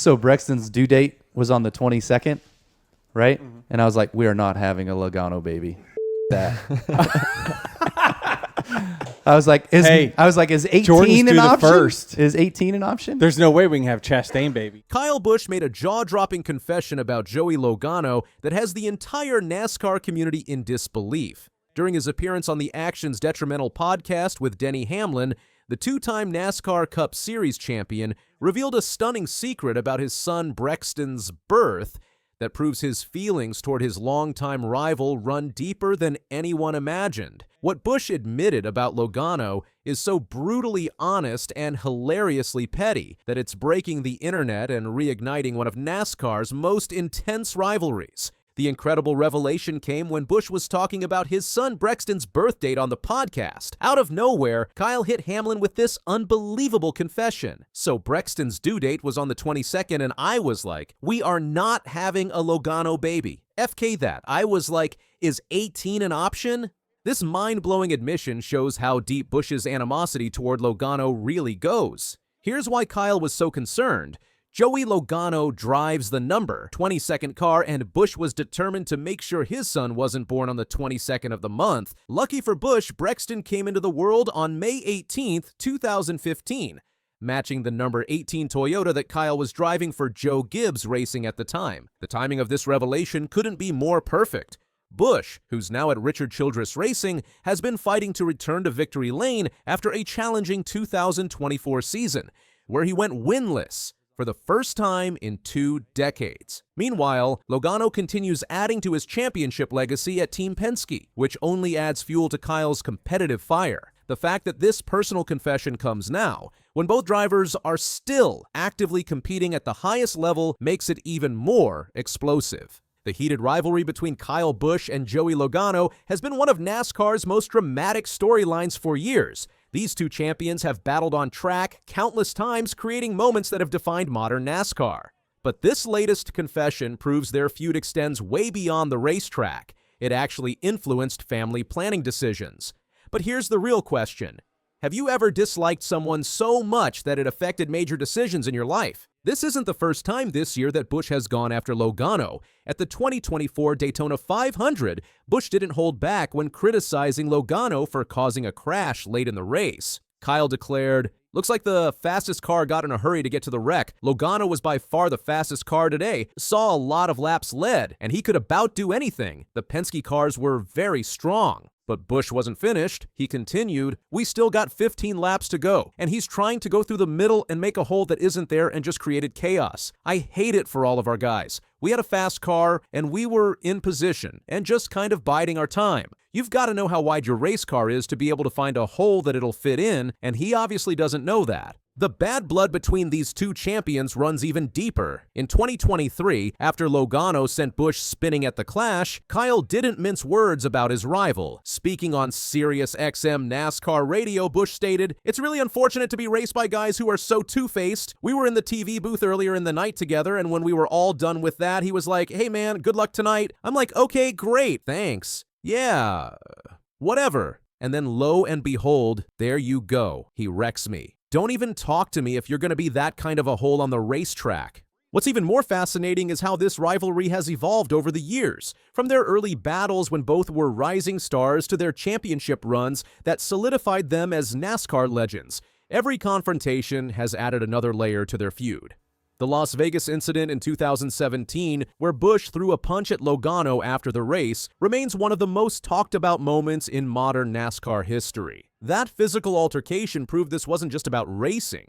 So Brexton's due date was on the 22nd, right? Mm-hmm. And I was like, we are not having a Logano baby. That. I was like, is 18 Jordan's an option? First. Is 18 an option? There's no way we can have Chastain baby. Kyle Busch made a jaw-dropping confession about Joey Logano that has the entire NASCAR community in disbelief. During his appearance on the Action's Detrimental podcast with Denny Hamlin, the two-time NASCAR Cup Series champion revealed a stunning secret about his son Brexton's birth that proves his feelings toward his longtime rival run deeper than anyone imagined. What Busch admitted about Logano is so brutally honest and hilariously petty that it's breaking the internet and reigniting one of NASCAR's most intense rivalries. The incredible revelation came when Busch was talking about his son Brexton's birth date on the podcast. Out of nowhere, Kyle hit Hamlin with this unbelievable confession. So Brexton's due date was on the 22nd, and I was like, we are not having a Logano baby. FK that. I was like, is 18 an option? This mind-blowing admission shows how deep Busch's animosity toward Logano really goes. Here's why Kyle was so concerned. Joey Logano drives the number 22nd car, and Busch was determined to make sure his son wasn't born on the 22nd of the month. Lucky for Busch, Brexton came into the world on May 18th, 2015, matching the number 18 Toyota that Kyle was driving for Joe Gibbs Racing at the time. The timing of this revelation couldn't be more perfect. Busch, who's now at Richard Childress Racing, has been fighting to return to victory lane after a challenging 2024 season, where he went winless for the first time in 2 decades. Meanwhile, Logano continues adding to his championship legacy at Team Penske, which only adds fuel to Kyle's competitive fire. The fact that this personal confession comes now, when both drivers are still actively competing at the highest level, makes it even more explosive. The heated rivalry between Kyle Busch and Joey Logano has been one of NASCAR's most dramatic storylines for years. These two champions have battled on track countless times, creating moments that have defined modern NASCAR. But this latest confession proves their feud extends way beyond the racetrack. It actually influenced family planning decisions. But here's the real question. Have you ever disliked someone so much that it affected major decisions in your life? This isn't the first time this year that Busch has gone after Logano. At the 2024 Daytona 500, Busch didn't hold back when criticizing Logano for causing a crash late in the race. Kyle declared, "Looks like the fastest car got in a hurry to get to the wreck. Logano was by far the fastest car today. Saw a lot of laps led, and he could about do anything. The Penske cars were very strong." But Busch wasn't finished. He continued, "We still got 15 laps to go, and he's trying to go through the middle and make a hole that isn't there and just created chaos. I hate it for all of our guys. We had a fast car, and we were in position and just kind of biding our time. You've got to know how wide your race car is to be able to find a hole that it'll fit in, and he obviously doesn't know that." The bad blood between these two champions runs even deeper. In 2023, after Logano sent Busch spinning at the Clash, Kyle didn't mince words about his rival. Speaking on Sirius XM NASCAR radio, Busch stated, "It's really unfortunate to be raced by guys who are so two-faced. We were in the TV booth earlier in the night together, and when we were all done with that, he was like, 'Hey man, good luck tonight.' I'm like, 'Okay, great, thanks. Yeah, whatever.' And then lo and behold, there you go. He wrecks me. Don't even talk to me if you're going to be that kind of a hole on the racetrack." What's even more fascinating is how this rivalry has evolved over the years, from their early battles when both were rising stars to their championship runs that solidified them as NASCAR legends. Every confrontation has added another layer to their feud. The Las Vegas incident in 2017, where Busch threw a punch at Logano after the race, remains one of the most talked about moments in modern NASCAR history. That physical altercation proved this wasn't just about racing.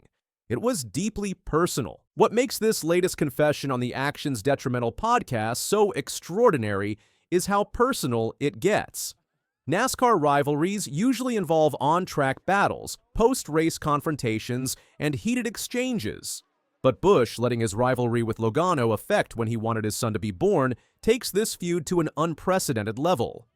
It was deeply personal. What makes this latest confession on the Action's Detrimental podcast so extraordinary is how personal it gets. NASCAR rivalries usually involve on-track battles, post-race confrontations, and heated exchanges. But Busch, letting his rivalry with Logano affect when he wanted his son to be born, takes this feud to an unprecedented level.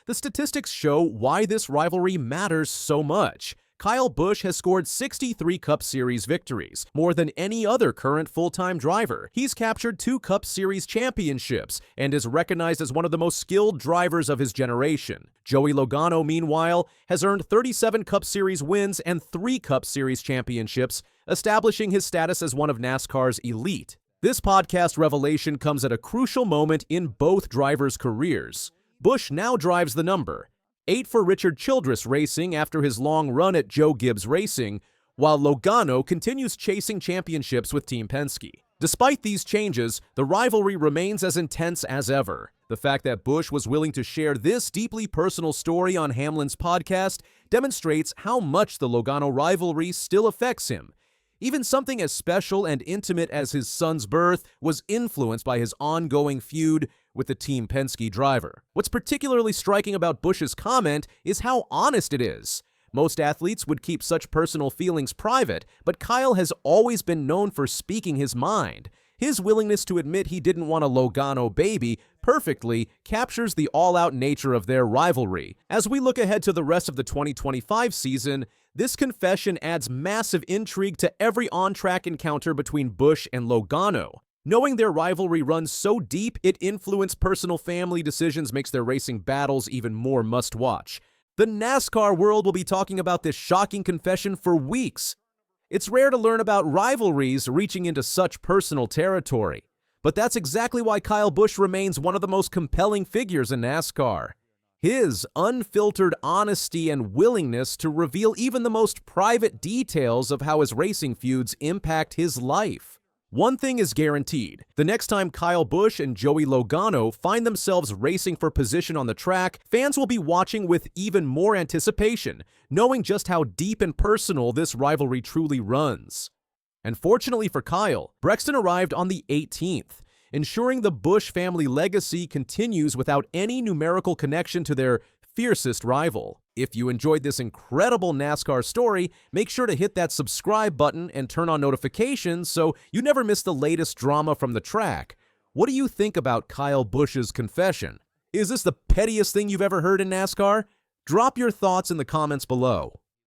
The statistics show why this rivalry matters so much. Kyle Busch has scored 63 Cup Series victories, more than any other current full-time driver. He's captured 2 Cup Series championships and is recognized as one of the most skilled drivers of his generation. Joey Logano, meanwhile, has earned 37 Cup Series wins and 3 Cup Series championships, establishing his status as one of NASCAR's elite. This podcast revelation comes at a crucial moment in both drivers' careers. Busch now drives the number 8 for Richard Childress Racing after his long run at Joe Gibbs Racing, while Logano continues chasing championships with Team Penske. Despite these changes, the rivalry remains as intense as ever. The fact that Busch was willing to share this deeply personal story on Hamlin's podcast demonstrates how much the Logano rivalry still affects him. Even something as special and intimate as his son's birth was influenced by his ongoing feud with the Team Penske driver. What's particularly striking about Busch's comment is how honest it is. Most athletes would keep such personal feelings private, but Kyle has always been known for speaking his mind. His willingness to admit he didn't want a Logano baby perfectly captures the all-out nature of their rivalry. As we look ahead to the rest of the 2025 season, this confession adds massive intrigue to every on-track encounter between Busch and Logano. Knowing their rivalry runs so deep it influenced personal family decisions makes their racing battles even more must-watch. The NASCAR world will be talking about this shocking confession for weeks. It's rare to learn about rivalries reaching into such personal territory. But that's exactly why Kyle Busch remains one of the most compelling figures in NASCAR. His unfiltered honesty and willingness to reveal even the most private details of how his racing feuds impact his life. One thing is guaranteed. The next time Kyle Busch and Joey Logano find themselves racing for position on the track, fans will be watching with even more anticipation, knowing just how deep and personal this rivalry truly runs. And fortunately for Kyle, Brexton arrived on the 18th, ensuring the Busch family legacy continues without any numerical connection to their fiercest rival. If you enjoyed this incredible NASCAR story, make sure to hit that subscribe button and turn on notifications so you never miss the latest drama from the track. What do you think about Kyle Busch's confession? Is this the pettiest thing you've ever heard in NASCAR? Drop your thoughts in the comments below.